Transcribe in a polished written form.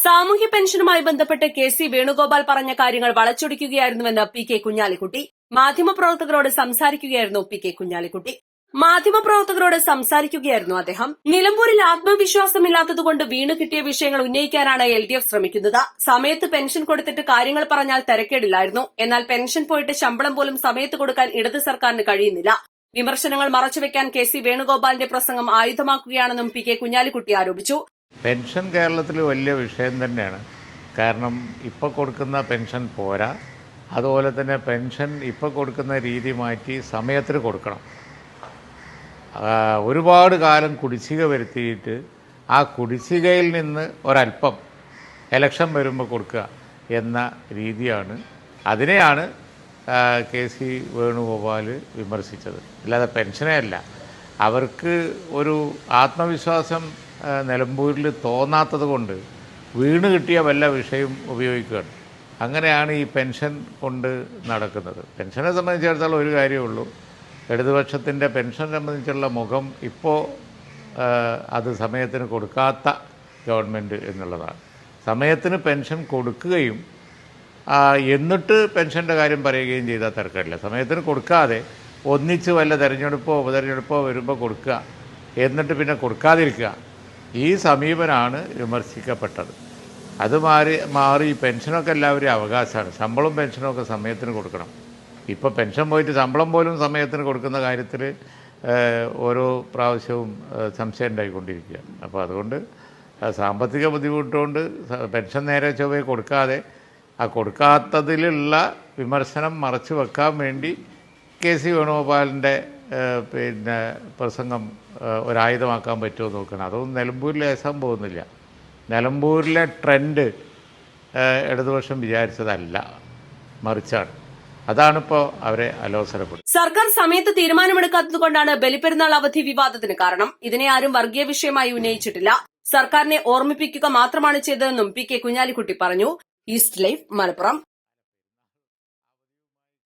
സാമൂഹ്യ പെൻഷനുമായി ബന്ധപ്പെട്ട് കെ.സി. വേണുഗോപാൽ പറഞ്ഞ കാര്യങ്ങൾ വളച്ചൊടിക്കുകയായിരുന്നുവെന്ന് പി.കെ. കുഞ്ഞാലിക്കുട്ടി. മാധ്യമപ്രവർത്തകരോട് സംസാരിക്കുകയായിരുന്നു അദ്ദേഹം. നിലമ്പൂരിൽ ആത്മവിശ്വാസമില്ലാത്തതുകൊണ്ട് വീണു കിട്ടിയ വിഷയങ്ങൾ ഉന്നയിക്കാനാണ് എൽ.ഡി.എഫ് ശ്രമിക്കുന്നത്. സമയത്ത് പെൻഷൻ കൊടുത്തിട്ട് കാര്യങ്ങൾ പറഞ്ഞാൽ തരക്കേടില്ലായിരുന്നു. എന്നാൽ പെൻഷൻ പോയിട്ട് ശമ്പളം പോലും സമയത്ത് കൊടുക്കാൻ ഇടത് സർക്കാരിന് കഴിയുന്നില്ല. വിമർശനങ്ങൾ മറച്ചുവെക്കാൻ കെ.സി. വേണുഗോപാലിന്റെ പ്രസംഗം ആയുധമാക്കുകയാണെന്നും പി.കെ. കുഞ്ഞാലിക്കുട്ടി ആരോപിച്ചു. പെൻഷൻ കേരളത്തിൽ വലിയ വിഷയം തന്നെയാണ്. കാരണം ഇപ്പോൾ കൊടുക്കുന്ന പെൻഷൻ പോരാ. അതുപോലെ തന്നെ പെൻഷൻ ഇപ്പോൾ കൊടുക്കുന്ന രീതി മാറ്റി സമയത്തിന് കൊടുക്കണം. ഒരുപാട് കാലം കുടിശ്ശിക വരുത്തിയിട്ട് ആ കുടിശ്ശികയിൽ നിന്ന് ഒരല്പം ഇലക്ഷൻ വരുമ്പോൾ കൊടുക്കുക എന്ന രീതിയാണ്. അതിനെയാണ് കെ.സി. വേണുഗോപാൽ വിമർശിച്ചത്. അല്ലാതെ പെൻഷനേ അല്ല. അവർക്ക് ഒരു ആത്മവിശ്വാസം നിലമ്പൂരിൽ തോന്നാത്തത് കൊണ്ട് വീണ് കിട്ടിയ വല്ല വിഷയം ഉപയോഗിക്കുകയാണ്. അങ്ങനെയാണ് ഈ പെൻഷൻ കൊണ്ട് നടക്കുന്നത്. പെൻഷനെ സംബന്ധിച്ചിടത്തോളം ഒരു കാര്യമേ ഉള്ളൂ. ഇടതുപക്ഷത്തിൻ്റെ പെൻഷൻ സംബന്ധിച്ചുള്ള മുഖം ഇപ്പോൾ അത് സമയത്തിന് കൊടുക്കാത്ത ഗവൺമെൻറ് എന്നുള്ളതാണ്. സമയത്തിന് പെൻഷൻ കൊടുക്കുകയും എന്നിട്ട് പെൻഷൻ്റെ കാര്യം പറയുകയും ചെയ്താൽ തിരക്കില്ല. സമയത്തിന് കൊടുക്കാതെ ഒന്നിച്ച് വല്ല തെരഞ്ഞെടുപ്പോ ഉപതെരഞ്ഞെടുപ്പോ വരുമ്പോൾ കൊടുക്കുക, എന്നിട്ട് പിന്നെ കൊടുക്കാതിരിക്കുക, ഈ സമീപനമാണ് വിമർശിക്കപ്പെട്ടത്. അത് മാറി പെൻഷനൊക്കെ എല്ലാവരും അവകാശമാണ്. ശമ്പളവും പെൻഷനൊക്കെ സമയത്തിന് കൊടുക്കണം. ഇപ്പോൾ പെൻഷൻ പോയിട്ട് ശമ്പളം പോലും സമയത്തിന് കൊടുക്കുന്ന കാര്യത്തിൽ ഓരോ പ്രാവശ്യവും സംശയം ഉണ്ടായിക്കൊണ്ടിരിക്കുക. അപ്പോൾ അതുകൊണ്ട് സാമ്പത്തിക ബുദ്ധിമുട്ടുകൊണ്ട് പെൻഷൻ നേരെ ചൊവ്വേ കൊടുക്കാതെ ആ കൊടുക്കാത്തതിലുള്ള വിമർശനം മറച്ചു വെക്കാൻ വേണ്ടി കെ.സി. വേണുഗോപാലിൻ്റെ പ്രസംഗം ഒരായുധമാക്കാൻ പറ്റുമോ നോക്കണം. അതൊന്നും നിലമ്പൂരിൽ ഏസാൻ പോകുന്നില്ല. നിലമ്പൂരിലെ ട്രെൻഡ് ഇടതുപക്ഷം വിചാരിച്ചതല്ല, മറിച്ചാണ്. അതാണിപ്പോൾ അവരെ അലോസരപ്പെടുന്നത്. സർക്കാർ സമയത്ത് തീരുമാനമെടുക്കാത്തതുകൊണ്ടാണ് ബലിപ്പെരുന്നാൾ അവധി വിവാദത്തിന് കാരണം. ഇതിനെ ആരും വർഗീയ വിഷയമായി ഉന്നയിച്ചിട്ടില്ല. സർക്കാരിനെ ഓർമ്മിപ്പിക്കുക മാത്രമാണ് ചെയ്തതെന്നും പി.കെ. കുഞ്ഞാലിക്കുട്ടി പറഞ്ഞു. East live, Malappuram.